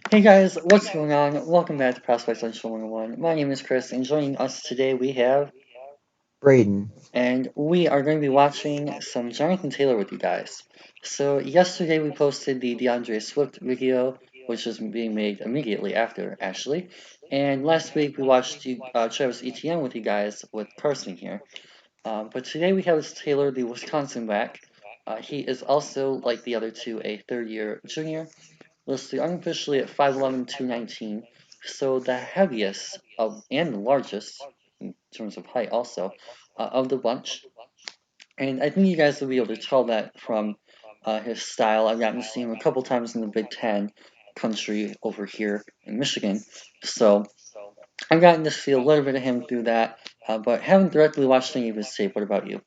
Hey guys, what's going on? Welcome back to Prospect Central 101. My name is Chris, and joining us today we have, Braden. and we are going to be watching some Jonathan Taylor with you guys. So, yesterday we posted the DeAndre Swift video, which is being made immediately after, actually. And last week we watched Travis Etienne with you guys with Carson here. But today we have Taylor, the Wisconsin back. He is also, like the other two, a third year junior listed unofficially at 5'11", 219, so the heaviest of and the largest in terms of height also of the bunch. And I think you guys will be able to tell that from his style. I've gotten to see him a couple times in the Big Ten country over here in Michigan, so I've gotten to see a little bit of him through that, but haven't directly watched any of his tape. What about you?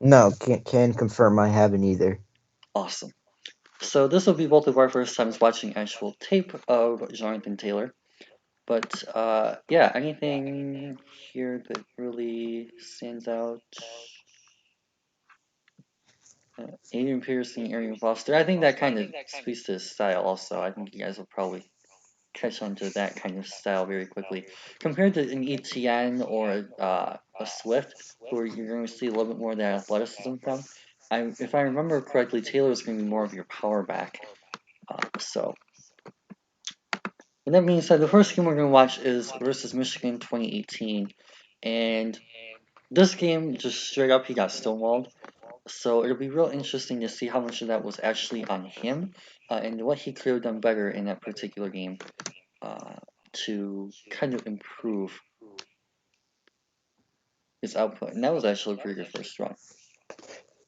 No, can confirm I haven't either. Awesome. So this will be both of our first times watching actual tape of Jonathan Taylor. But yeah, anything here that really stands out? Adrian Peterson, Arian Foster. I think that kind of speaks to his style also. I think you guys will probably catch on to that kind of style very quickly. Compared to an ETN or a Swift, who you're going to see a little bit more of that athleticism from, if I remember correctly, Taylor is going to be more of your power back. So, with that being said, the first game we're going to watch is versus Michigan 2018. And this game, just straight up, he got stonewalled. So it'll be real interesting to see how much of that was actually on him and what he could have done better in that particular game uh, to kind of improve his output. And that was actually a pretty good first run.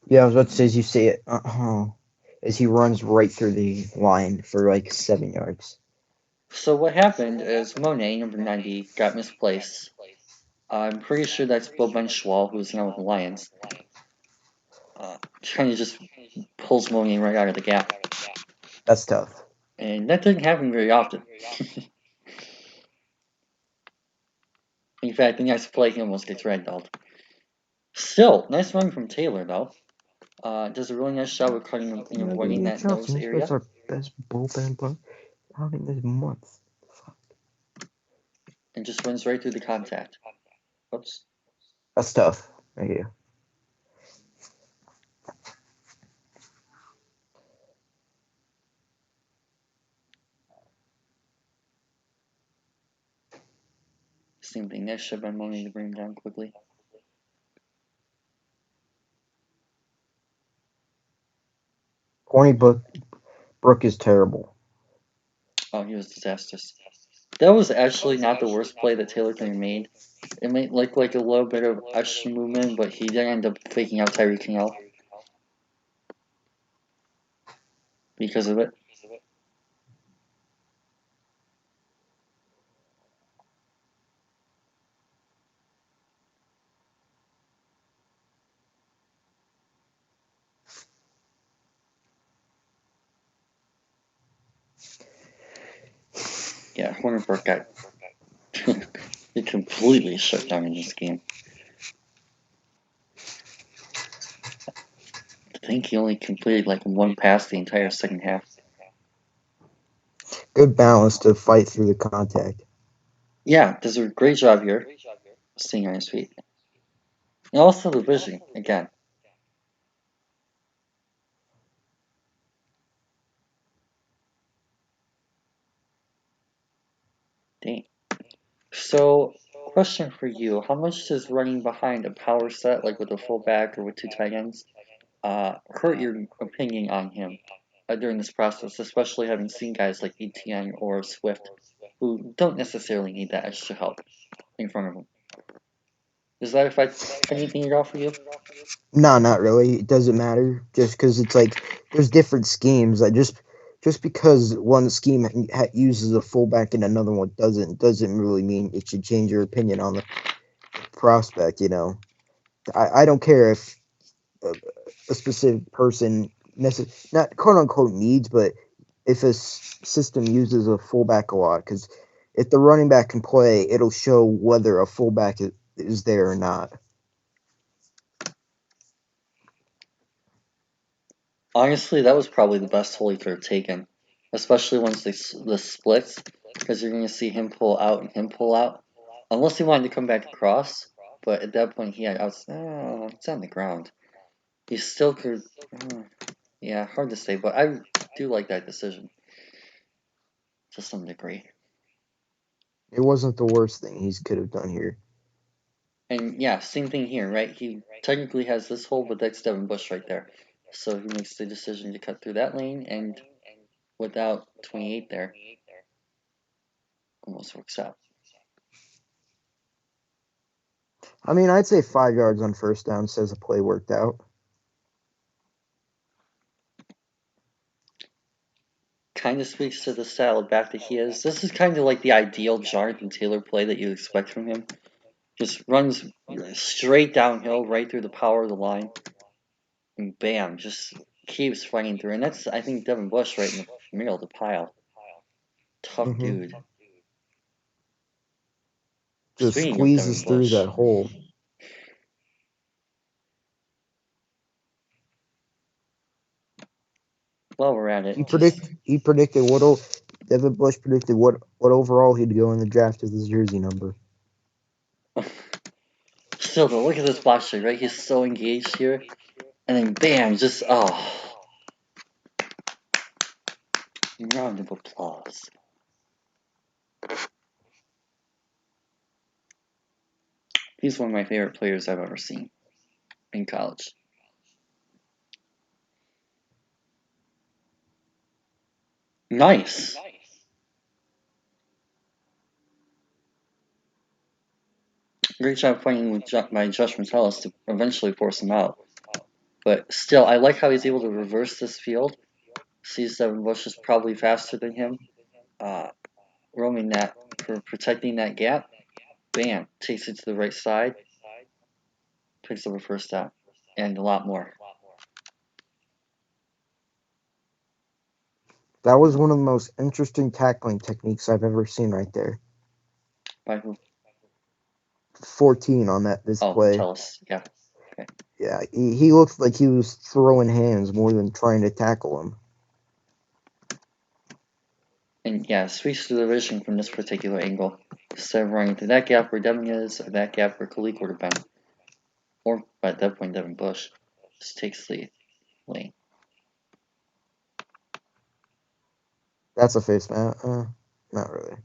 Yeah, I was about to say as you say it, as he runs right through the line for like 7 yards. So what happened is Monet, number 90, got misplaced. I'm pretty sure that's Bo Benchwall, who's now with the Lions. Kind of just pulls Monet right out of the gap. That's tough. And that didn't happen very often. In fact, the next play he almost gets ragdolled. Still, nice run from Taylor, though. Does a really nice job of cutting and avoiding that nose area. That's our best bullpen player out in this month. And just runs right through the contact. Oops. That's tough. Right here. Same thing. That should have been money to bring him down quickly. Corny Brook is terrible. Oh, he was disastrous. That was actually not the worst play that Taylor could have made. It might look like a little bit of extra movement, but he did end up faking out Tyreek Hill because of it. Yeah, Hornibrook got it completely shut down in this game. I think he only completed like one pass the entire second half. Good balance to fight through the contact. Yeah, does a great job here, staying on his feet. And also the vision, again. Dang. So, question for you: how much does running behind a power set, like with a fullback or with two tight ends, hurt your opinion on him during this process? Especially having seen guys like ETN or Swift, who don't necessarily need that extra help in front of them. Does that affect anything at all for you? No, not really. It doesn't matter. Just because it's like there's different schemes. Like just because one scheme uses a fullback and another one doesn't really mean it should change your opinion on the prospect. I don't care if a specific person not quote unquote needs, but if a system uses a fullback a lot, because if the running back can play, it'll show whether a fullback is there or not. Honestly, that was probably the best hole he could have taken. especially once the splits, because you're going to see him pull out and him pull out, unless he wanted to come back across. But at that point, it's on the ground. He still could. Yeah, hard to say, but I do like that decision to some degree. It wasn't the worst thing he could have done here. And yeah, same thing here, right? He technically has this hole, but that's Devin Bush right there. So he makes the decision to cut through that lane, and without 28 there, almost works out. I mean, I'd say 5 yards on first down says the play worked out. Kind of speaks to the style of back that he is. This is kind of like the ideal Jonathan Taylor play that you expect from him. Just runs straight downhill right through the power of the line. And bam, just keeps running through. And that's, I think, Devin Bush right in the middle of the pile. Tough dude. Just Speaking of Devin squeezes through Bush, that hole. while we're at it, He predicted Devin Bush predicted what overall he'd go in the draft as his jersey number. still though, look at this box trade, right? He's so engaged here. And then bam, just round of applause. He's one of my favorite players I've ever seen in college. Nice. Great job playing with by Josh Metellus to eventually force him out. But still, I like how he's able to reverse this field. Sees Devin Bush is probably faster than him. Roaming that, protecting that gap. Bam, takes it to the right side. Picks up a first down. And a lot more. That was one of the most interesting tackling techniques I've ever seen right there. By who? 14 on this play. Metellus, yeah. Okay. Yeah, he looked like he was throwing hands more than trying to tackle him. And yeah, switch to the vision from this particular angle. Instead of running through that gap where Devin is, or that gap where Khalid would have been. Or, at that point, Devin Bush just takes the lane. That's a face, man. Not really.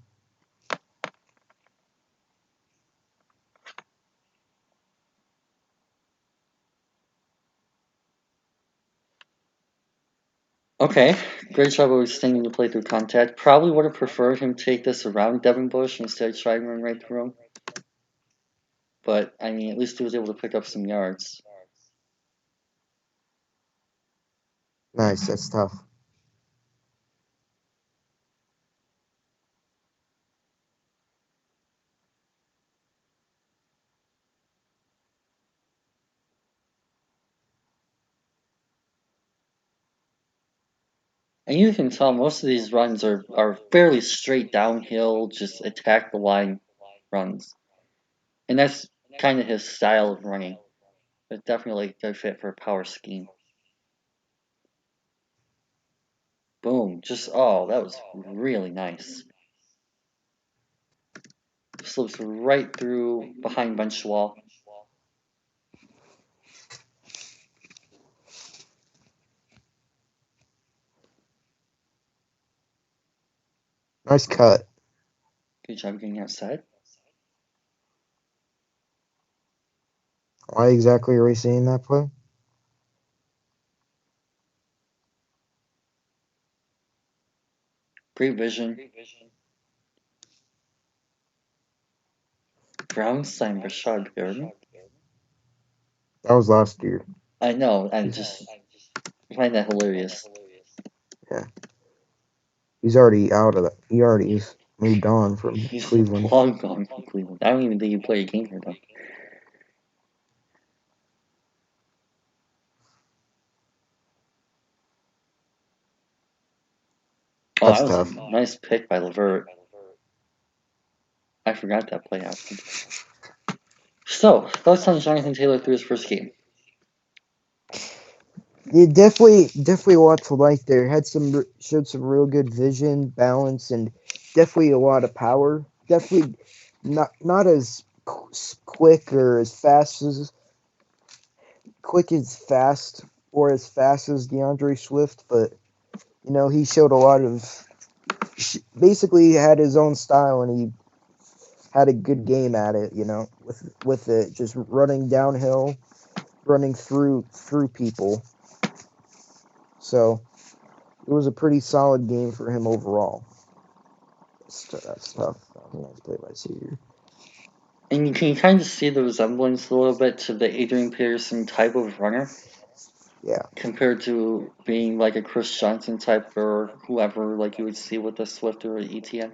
Okay, great job of extending the play through contact. Probably would have preferred him take this around Devin Bush instead of trying to run right through him. But, I mean, at least he was able to pick up some yards. Nice, that's tough. And you can tell most of these runs are fairly straight downhill, just attack the line runs. And that's kind of his style of running. It's definitely a good fit for a power scheme. Boom. Just, that was really nice. Slips right through behind bench wall. Nice cut. Good job getting outside. Why exactly are we seeing that play? Great vision. Brown signed Rashad Gordon. That was last year. I know, I just find that hilarious. Yeah. He's already out of that. He already is moved on from He's Cleveland. long gone from Cleveland. I don't even think he played a game here, though. Oh, That's that was tough. a nice pick by Levert. I forgot that play happened. So, thoughts on Jonathan Taylor through his first game? Yeah, definitely a lot to like there. Had showed some real good vision, balance, and definitely a lot of power. Definitely not as quick or as fast or as fast as DeAndre Swift, but he showed a lot of. Basically, he had his own style, and he had a good game at it. With it just running downhill, running through people. So it was a pretty solid game for him overall. That's tough. Nice play by Seager. And you can kind of see the resemblance a little bit to the Adrian Peterson type of runner. Yeah. Compared to being like a Chris Johnson type or whoever like you would see with a Swift or an ETN.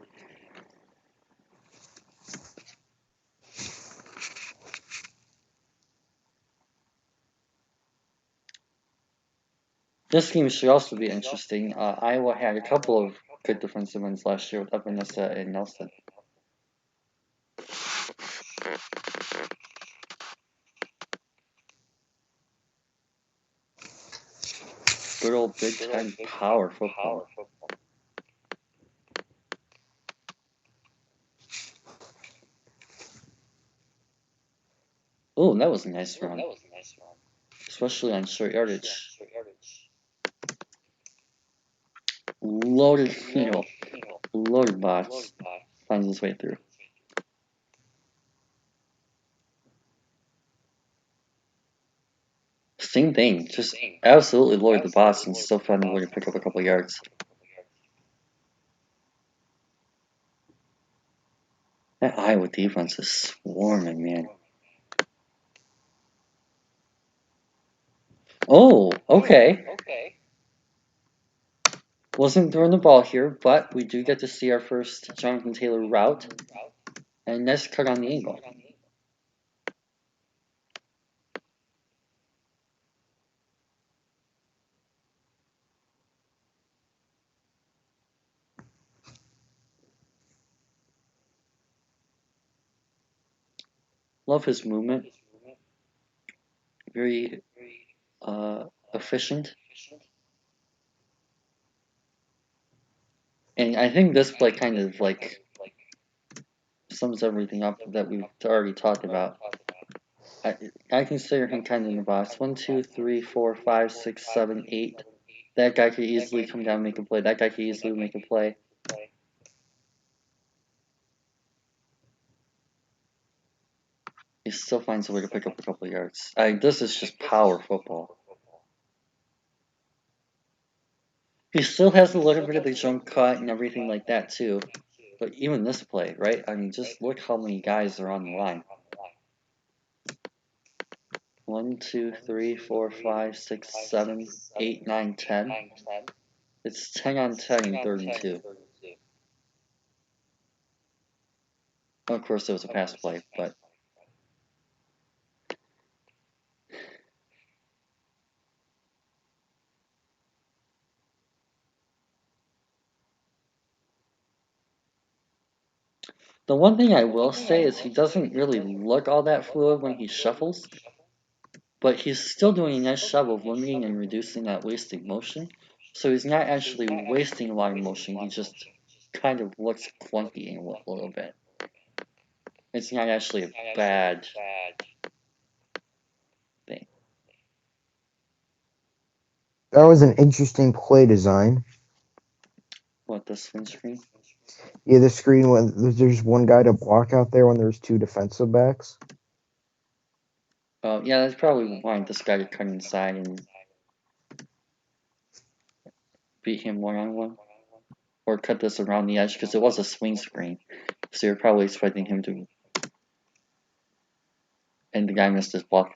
This game should also be interesting. Iowa had a couple of good defensive wins last year with Evanessa and Nelson. Good old Big Ten power football. Oh, that was a nice run. Especially on short yardage. Loaded field. Loaded bots. Finds his way through. Same thing. Just absolutely loaded the bots and still found a way to pick up a couple yards. That Iowa defense is swarming, man. Oh, okay. Wasn't throwing the ball here, but we do get to see our first Jonathan Taylor route. And nice cut on the angle. Love his movement. Very efficient. And I think this play kind of like sums everything up that we've already talked about. I consider him kind of in the box. 1, 2, 3, 4, 5, 6, 7, 8. That guy could easily come down and make a play. That guy could easily make a play. He still finds a way to pick up a couple of yards. This is just power football. He still has a little bit of the jump cut and everything like that too. But even this play, right? I mean, just look how many guys are on the line. 1, 2, 3, 4, 5, 6, 7, 8, 9, 10. It's 10 on 10 and 3rd and 2. Of course, it was a pass play, but the one thing I will say is he doesn't really look all that fluid when he shuffles, but he's still doing a nice job of limiting and reducing that wasted motion. So he's not actually wasting a lot of motion, he just kind of looks clunky a little bit. It's not actually a bad thing. That was an interesting play design. What, the swing screen? Yeah, the screen when there's one guy to block out there when there's two defensive backs. Oh, yeah, that's probably why this guy to cut inside and beat him one-on-one. Or cut this around the edge, because it was a swing screen. So you're probably expecting him to... And the guy missed his block.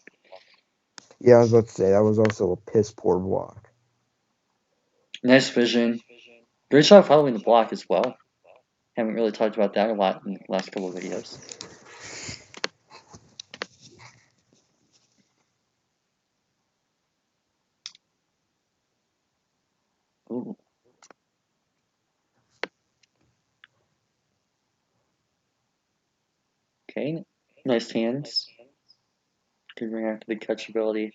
Yeah, I was about to say, that was also a piss poor block. Nice vision. Great job following the block as well. Haven't really talked about that a lot in the last couple of videos. Ooh. Okay, nice hands. Good ring after the catchability.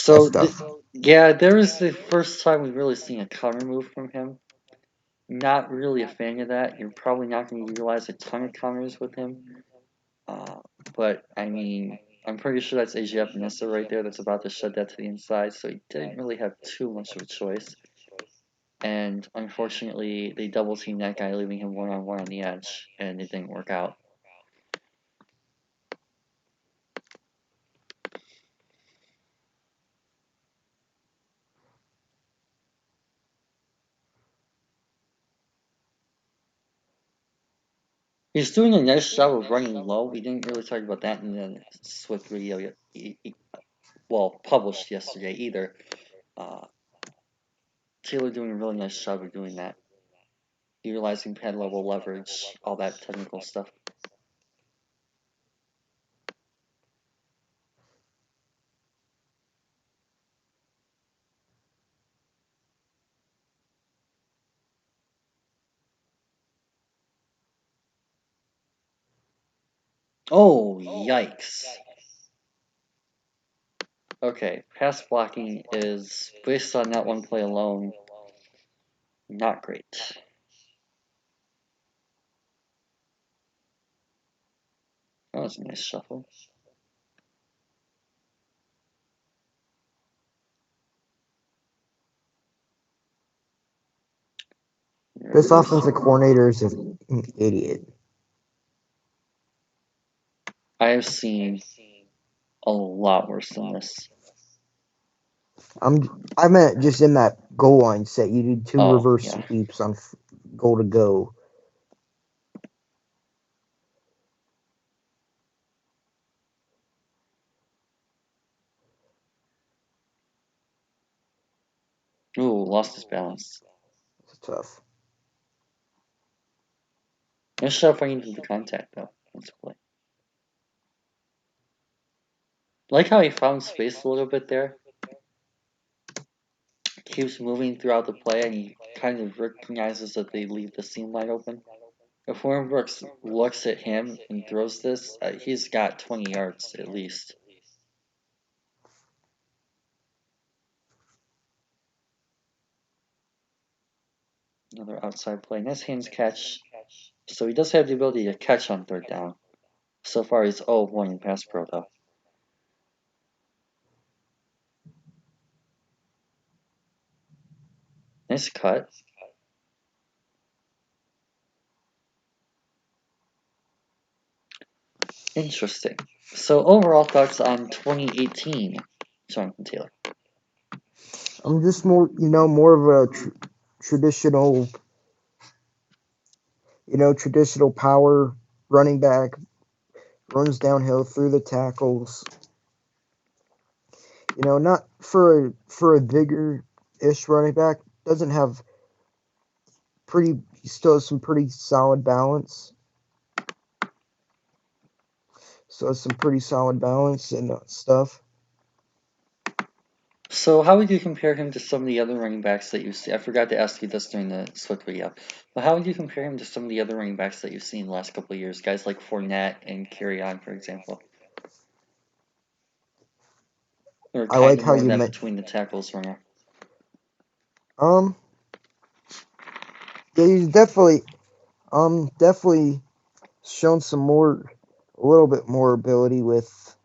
So, stuff. yeah, there was the first time we've really seen a counter move from him. Not really a fan of that. You're probably not going to utilize a ton of counters with him. Uh, but, I mean, I'm pretty sure that's AGF Nissa right there that's about to shut that to the inside, so he didn't really have too much of a choice. And unfortunately, they double teamed that guy, leaving him one-on-one on the edge, and it didn't work out. He's doing a nice job of running low. We didn't really talk about that in the Swift video yet, well, published yesterday either. Taylor doing a really nice job of doing that. Utilizing pad level leverage, all that technical stuff. Oh, yikes. Okay, pass blocking is, based on that one play alone, not great. That was a nice shuffle. This offensive coordinator is an idiot. I have seen a lot worse than this. I meant just in that goal line set. You did two reverse yeah. sweeps on goal to go. Ooh, lost his balance. It's tough. Nice shot fighting into the contact though. Let's play. Like how he found space a little bit there. Keeps moving throughout the play and he kind of recognizes that they leave the seam wide open. If Warren Brooks looks at him and throws this, he's got 20 yards at least. Another outside play. Nice hands catch. So he does have the ability to catch on third down. So far he's 0-1 in pass pro though. Nice cut. Interesting. So overall thoughts on 2018, Jonathan Taylor? I'm just more of a traditional, traditional power running back, runs downhill through the tackles. Not for a bigger ish running back. Doesn't have he still has some pretty solid balance. So some pretty solid balance and stuff. So how would you compare him to some of the other running backs that you see? I forgot to ask you this during the Swift video. But how would you compare him to some of the other running backs that you've seen the last couple of years? Guys like Fournette and Kerryon, for example. Or I kind like of how more you that meant. between the tackles runner. Yeah, he's definitely shown a little bit more ability with,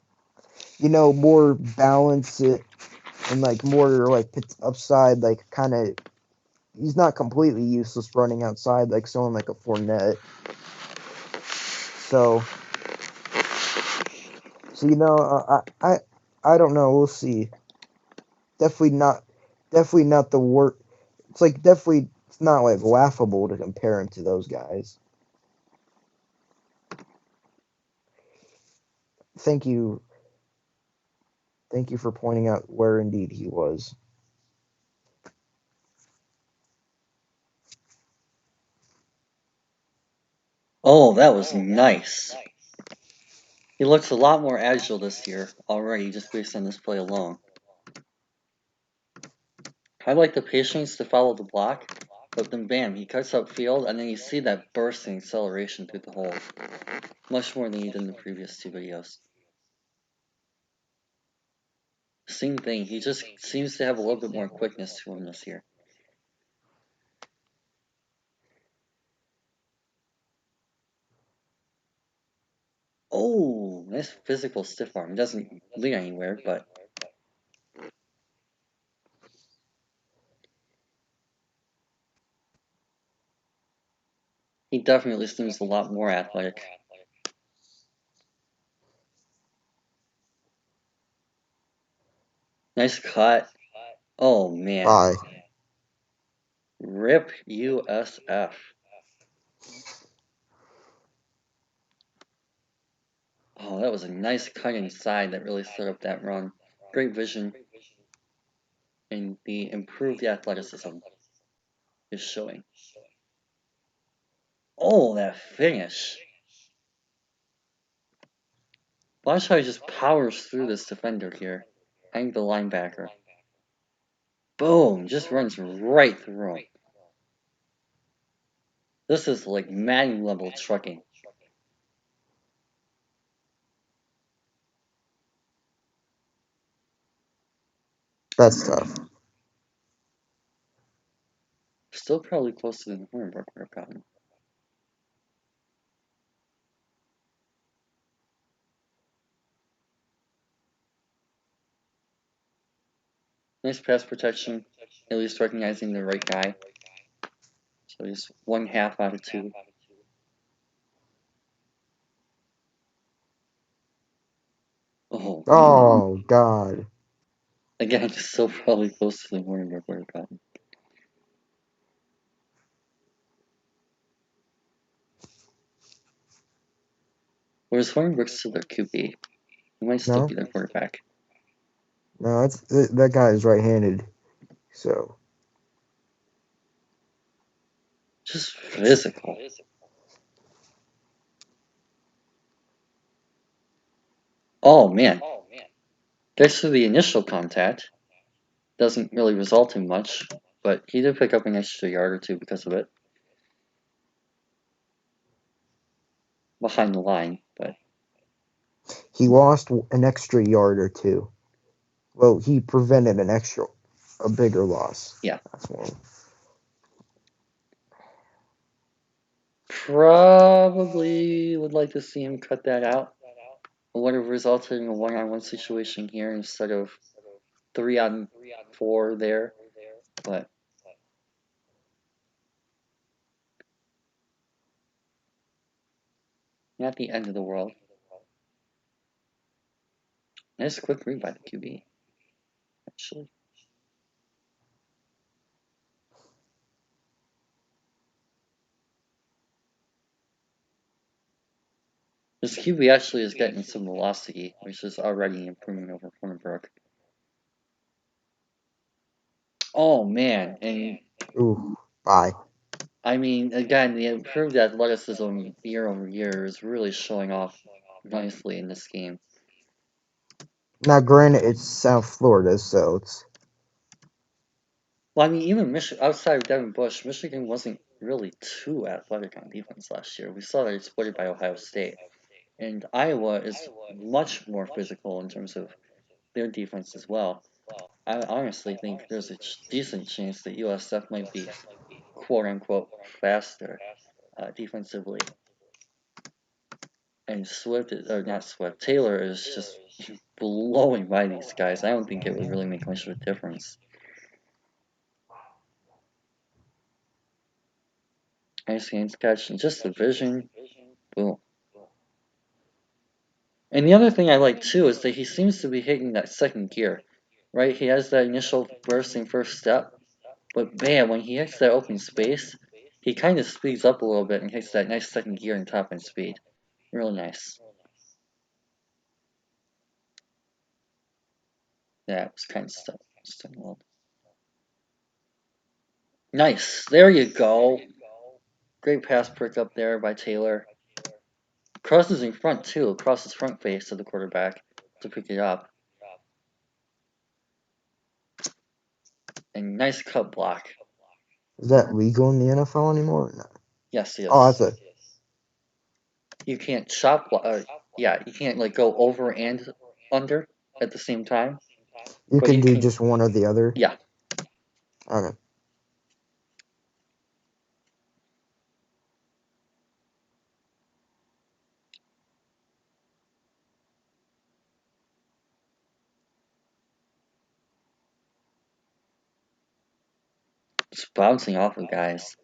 more balance and like more like upside, like kind of. He's not completely useless running outside like someone like a Fournette. So I don't know. We'll see. Definitely not the worst. It's like it's not like laughable to compare him to those guys. Thank you for pointing out where indeed he was. Oh, that was nice. He looks a lot more agile this year already, just based on this play alone. I like the patience to follow the block, but then bam, he cuts upfield, and then you see that bursting acceleration through the hole. Much more than you did in the previous two videos. Same thing. He just seems to have a little bit more quickness to him this year. Oh, nice physical stiff arm. Doesn't lead anywhere, but he definitely seems a lot more athletic. Nice cut. Oh man. Bye. Rip USF. Oh, that was a nice cut inside that really set up that run. Great vision. And the improved athleticism is showing. Oh, that finish. Watch how he just powers through this defender here. And the linebacker. Boom! Just runs right through him. This is like Madden level trucking. That's tough. Still probably closer than Hornberg would have gotten. Nice pass protection. At least recognizing the right guy. So he's 1/2 out of 2. Oh, man. Oh God. Again, still probably closer than Hornberg would have gotten. Whereas Hornberg's still their QB. He might still be their quarterback. No, that guy is right-handed. So. Just physical. Oh, man. Thanks to the initial contact. Doesn't really result in much, but he did pick up an extra yard or 2 because of it. Behind the line, but He lost an extra yard or 2. Well, he prevented a bigger loss. yeah. That's one. Probably would like to see him cut that out. It would have resulted in a 1-on-1 situation here instead of 3-on-4 there, but not the end of the world. Nice quick read by the QB, actually. This QB actually is getting some velocity, which is already improving over Hornberg. Oh man, and Ooh, bye. I mean, again, the improved athleticism year over year is really showing off nicely in this game. Now, granted, it's South Florida, so it's. Well, I mean, even outside of Devin Bush, Michigan wasn't really too athletic on defense last year. We saw that exploited by Ohio State. And Iowa is much more physical in terms of their defense as well. I honestly think there's a decent chance that USF might be quote unquote faster defensively. And Taylor is just blowing by these guys. I don't think it would really make much of a difference. Nice hands catch and just the vision. Boom. And the other thing I like too is that he seems to be hitting that second gear, right? He has that initial bursting first step, but man, when he hits that open space, he kind of speeds up a little bit and hits that nice second gear and top end speed. Real nice. Yeah, it was kind of stuck. Nice. There you go. Great pass pick up there by Taylor. Crosses in front too, across his front face to the quarterback to pick it up. And nice cut block. Is that legal in the NFL anymore? No. Yes, yes. Oh, that's it. You can't chop block. Yeah, you can't like go over and under at the same time. You But can you do can, just one or the other. yeah. Okay. It's bouncing off of guys.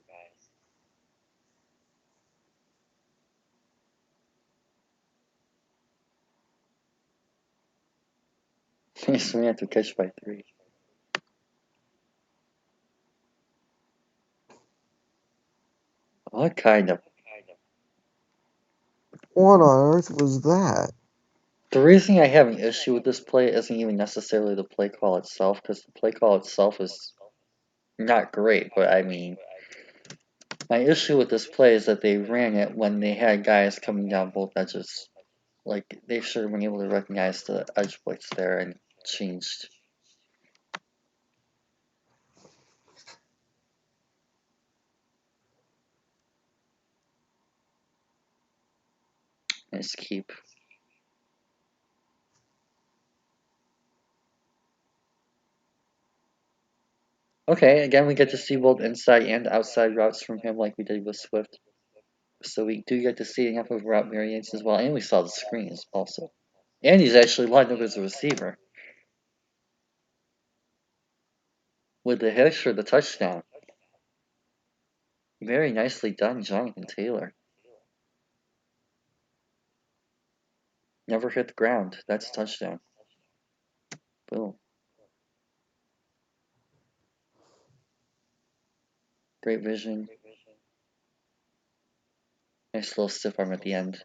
He's swinging at to catch by 3. What kind of? What on earth was that? The reason I have an issue with this play isn't even necessarily the play call itself, because the play call itself is not great, but I mean, my issue with this play is that they ran it when they had guys coming down both edges. Like, they should have been able to recognize the edge blitz there and changed. Nice keep. Okay, again, we get to see both inside and outside routes from him like we did with Swift. So we do get to see enough of route variants as well, and we saw the screens also. And he's actually lined up as a receiver with the hitch for the touchdown. Very nicely done, Jonathan Taylor. Never hit the ground. That's a touchdown. Boom. Great vision. Nice little stiff arm at the end.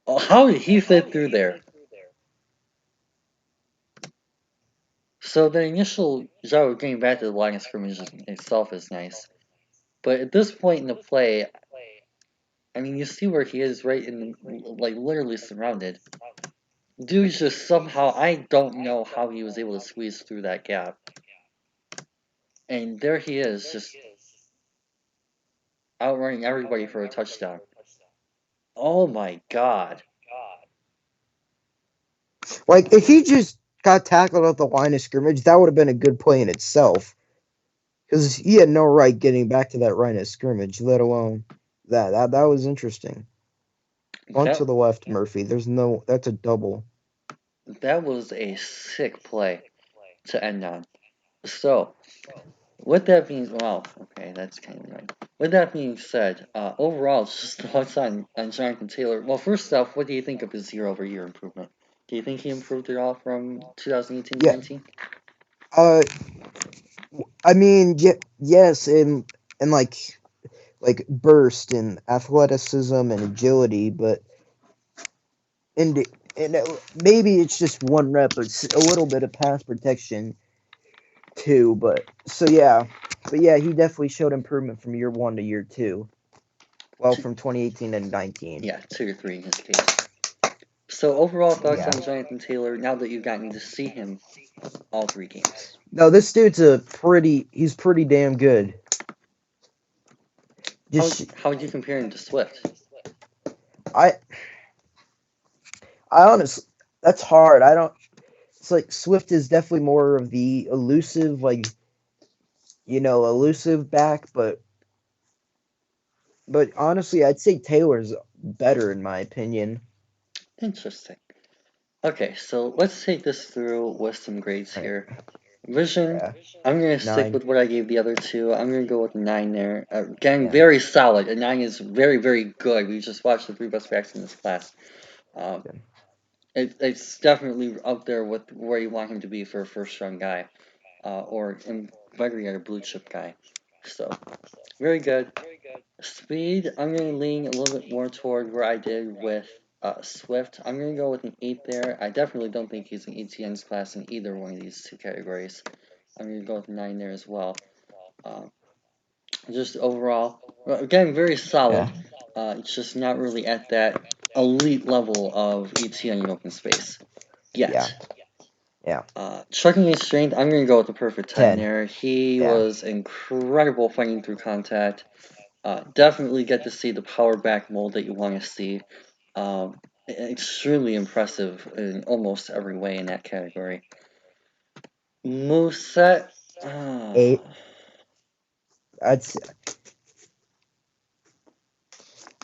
Oh, how did he fit through there? So the initial job of getting back to the line of scrimmage itself is nice. But at this point in the play, I mean, you see where he is right in the, like, literally surrounded. Dude just somehow, I don't know how he was able to squeeze through that gap. And there he is, just outrunning everybody for a touchdown. Oh my god. Like, if he just got tackled at the line of scrimmage, that would have been a good play in itself. Because he had no right getting back to that line of scrimmage, let alone that. That was interesting. One That to the left, Murphy. There's no. That's a double. that was a sick play to end on. So, with that being, well, okay, that's kind of right. With that being said, overall, just thoughts on Jonathan Taylor. Well, first off, what do you think of his year-over-year improvement? Do you think he improved at all from 2018 to Yeah. 19? Uh, I mean, yes, and like burst and athleticism and agility, but and and maybe it's just one rep, but a little bit of pass protection too. But so yeah, but yeah, he definitely showed improvement from year 1 to year 2. Well, from 2018 and 19. Yeah, 2 or 3 in his case. So, overall thoughts Yeah. on Jonathan Taylor now that you've gotten to see him all 3 games? No, this dude's he's pretty damn good. How would you compare him to Swift? I I honestly, that's hard. I don't. It's like Swift is definitely more of the elusive, like elusive back, but honestly, I'd say Taylor's better in my opinion. Interesting. Okay, so let's take this through with some grades All right. here. Vision, Yeah. I'm going to stick 9. with what I gave the other 2. I'm going to go with 9 there. Again, Yeah. very solid. A 9 is very, very good. We just watched the 3 best backs in this class. Um, Good. it's definitely up there with where you want him to be for a first-round guy, or better yet, a blue chip guy. So, very good. Speed, I'm going to lean a little bit more toward where I did with Swift. I'm going to go with an 8 there. I definitely don't think he's an ETN's class in either one of these 2 categories. I'm going to go with 9 there as well. Just overall, again, very solid. Yeah. It's just not really at that elite level of ETN in open space Yeah. yet. Yeah. Trucking and strength, I'm going to go with the perfect 10 10. there. He Yeah. was incredible fighting through contact. Definitely get to see the power back mold that you want to see. Extremely impressive in almost every way in that category. Moveset, 8. I'd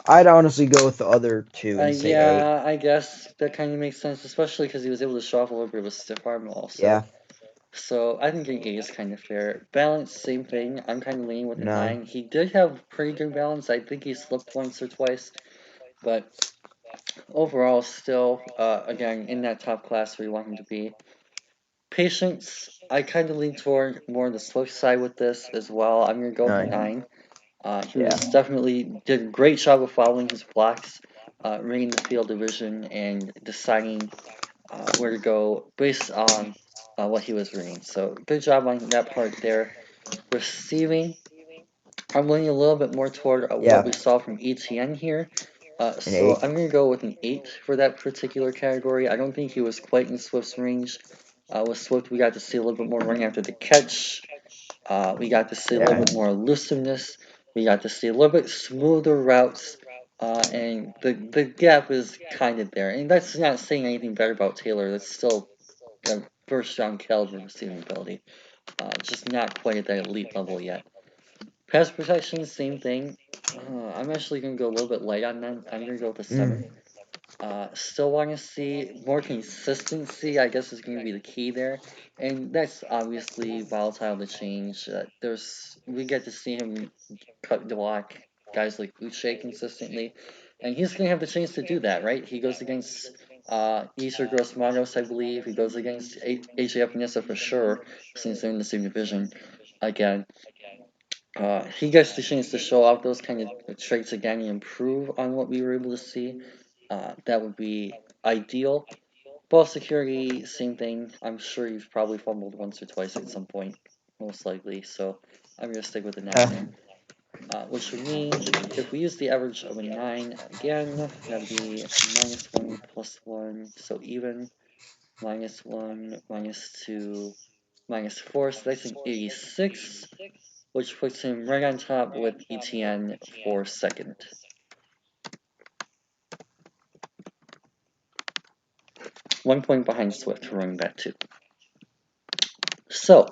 I'd honestly go with the other two and say 8. yeah, I guess that kind of makes sense, especially because he was able to show off a little bit of a stiff arm also. Yeah. So I think an 8 is kind of fair. Balance, same thing. I'm kind of leaning with a 9. 9. He did have pretty good balance. I think he slipped once or twice, but overall, still, again, in that top class where you want him to be. Patience, I kind of lean toward more on the Swift side with this as well. I'm going to go with a 9. 9. He Yeah. was definitely did a great job of following his blocks, reading the field of vision, and deciding where to go based on what he was reading. So good job on that part there. Receiving, I'm leaning a little bit more toward what we Yeah. saw from ETN here. An So 8. I'm going to go with an 8 for that particular category. I don't think he was quite in Swift's range. With Swift, we got to see a little bit more running after the catch. We got to see a little Yeah. bit more elusiveness. We got to see a little bit smoother routes. And the gap is kind of there. And that's not saying anything better about Taylor. That's still a first round caliber receiving ability. Just not quite at that elite level yet. Pass protection, same thing. I'm actually going to go a little bit light on that. I'm going to go with a 7. Still want to see more consistency, I guess, is going to be the key there. And that's obviously volatile to change. We get to see him cut block guys like Uche consistently. And he's going to have the chance to do that, right? He goes against Isher Gross Matos, I believe. He goes against AJ Epinesa for sure, since they're in the same division again. He gets the chance to show off those kind of traits again and improve on what we were able to see. That would be ideal. Ball security, same thing. I'm sure you've probably fumbled once or twice at some point, most likely. So I'm going to stick with a 9 there. Which would mean if we use the average of a 9 again, that'd be -1 +1, so even, -1, -2, -4, so that's an 86, which puts him right on top with ETN for second. One point behind Swift for running back 2. So,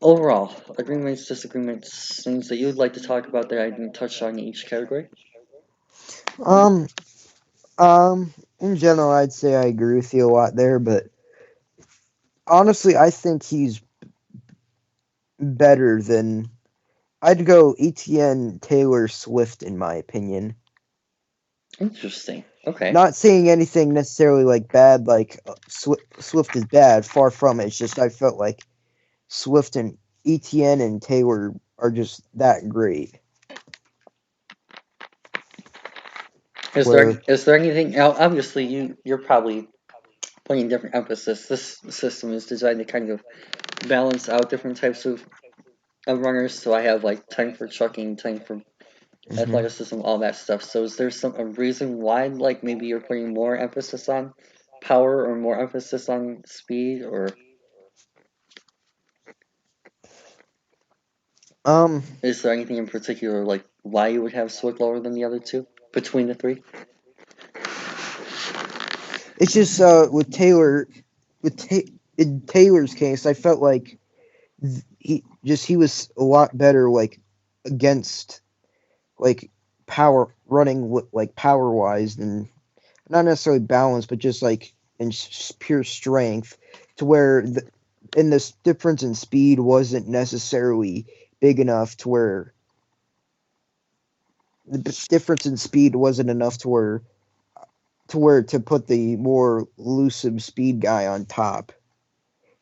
overall, agreements, disagreements, things that you would like to talk about that I didn't touch on in each category? Um. In general, I'd say I agree with you a lot there, but honestly, I think he's better than. I'd go ETN Taylor Swift in my opinion. Interesting. Okay. Not saying anything necessarily like bad, like Swift is bad. Far from it. It's just I felt like Swift and ETN and Taylor are just that great. Where Is there anything? Now, obviously, you're probably putting different emphasis. This system is designed to kind of balance out different types of runners. So I have like time for trucking, time for athleticism, all that stuff. So is there a reason why, like maybe you're putting more emphasis on power or more emphasis on speed, or is there anything in particular like why you would have Swift lower than the other two between the three? it's just with Taylor, in Taylor's case, I felt like he was a lot better like against like power running like power wise than not necessarily balance, but just like in pure strength, to where and this difference in speed wasn't necessarily big enough to where the difference in speed wasn't enough to put the more elusive speed guy on top.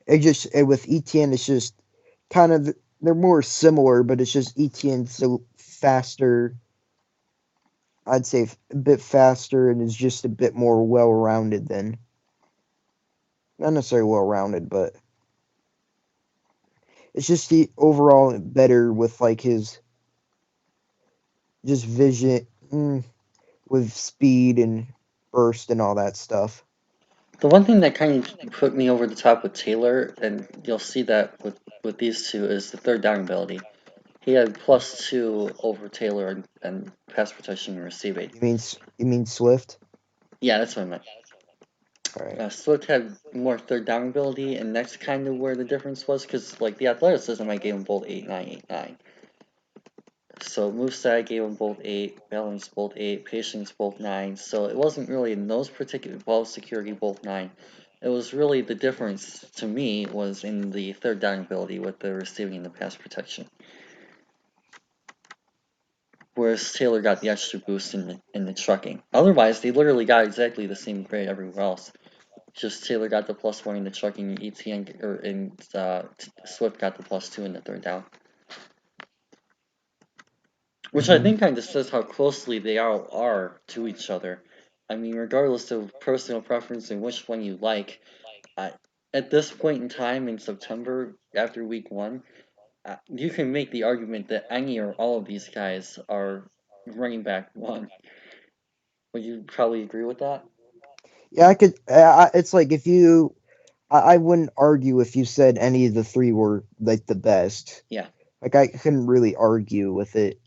With ETN, it's just kind of they're more similar, but it's just ETN's so faster. I'd say a bit faster and is just a bit more well rounded than not necessarily well rounded, but it's just the overall better with like his just vision with speed and burst and all that stuff. The one thing that kind of put me over the top with Taylor, and you'll see that with these two, is the third down ability. He had +2 over Taylor and pass protection and receiving. You mean Swift? Yeah, that's what I meant. All right. Swift had more third down ability, and that's kind of where the difference was, because like the athleticism, I gave him both 8-9, 8-9. So moveset gave him both 8, balance both 8, patience both 9. So it wasn't really in those particular ball security both 9. It was really the difference to me was in the third down ability with the receiving and the pass protection. Whereas Taylor got the extra boost in the trucking. Otherwise, they literally got exactly the same grade everywhere else. Just Taylor got the +1 in the trucking, ETN Swift got the +2 in the third down. Which I think kind of says how closely they all are to each other. I mean, regardless of personal preference and which one you like, at this point in time in September, after week 1, you can make the argument that any or all of these guys are running back 1. Would you probably agree with that? Yeah, I could. It's like if you, I wouldn't argue if you said any of the three were like the best. Yeah. Like I couldn't really argue with it.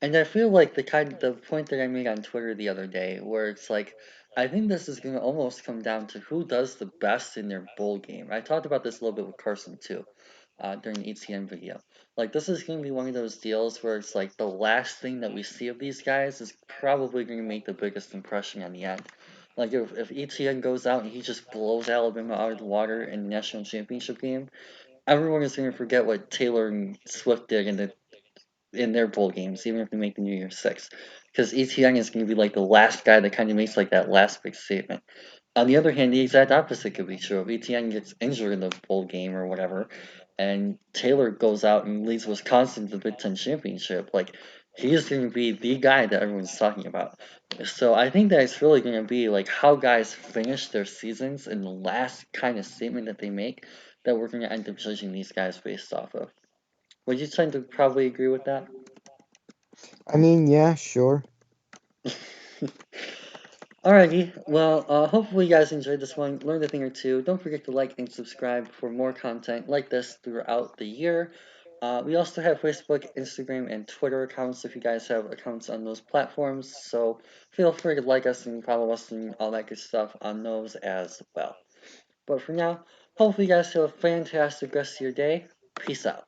And I feel like the point that I made on Twitter the other day, where it's like, I think this is gonna almost come down to who does the best in their bowl game. I talked about this a little bit with Carson too, during the ETN video. Like this is gonna be one of those deals where it's like the last thing that we see of these guys is probably gonna make the biggest impression on the end. Like if ETN goes out and he just blows Alabama out of the water in the national championship game, everyone is gonna forget what Taylor and Swift did in their bowl games, even if they make the New Year's Six, because ETN is going to be like the last guy that kind of makes like that last big statement. On the other hand, the exact opposite could be true. If ETN gets injured in the bowl game or whatever, and Taylor goes out and leads Wisconsin to the Big Ten championship, like he's going to be the guy that everyone's talking about. So I think that it's really going to be like how guys finish their seasons and the last kind of statement that they make that we're going to end up judging these guys based off of. Would you tend to probably agree with that? I mean, yeah, sure. Alrighty, well, hopefully you guys enjoyed this one, learned a thing or two. Don't forget to like and subscribe for more content like this throughout the year. We also have Facebook, Instagram, and Twitter accounts if you guys have accounts on those platforms, so feel free to like us and follow us and all that good stuff on those as well. But for now, hopefully you guys have a fantastic rest of your day. Peace out.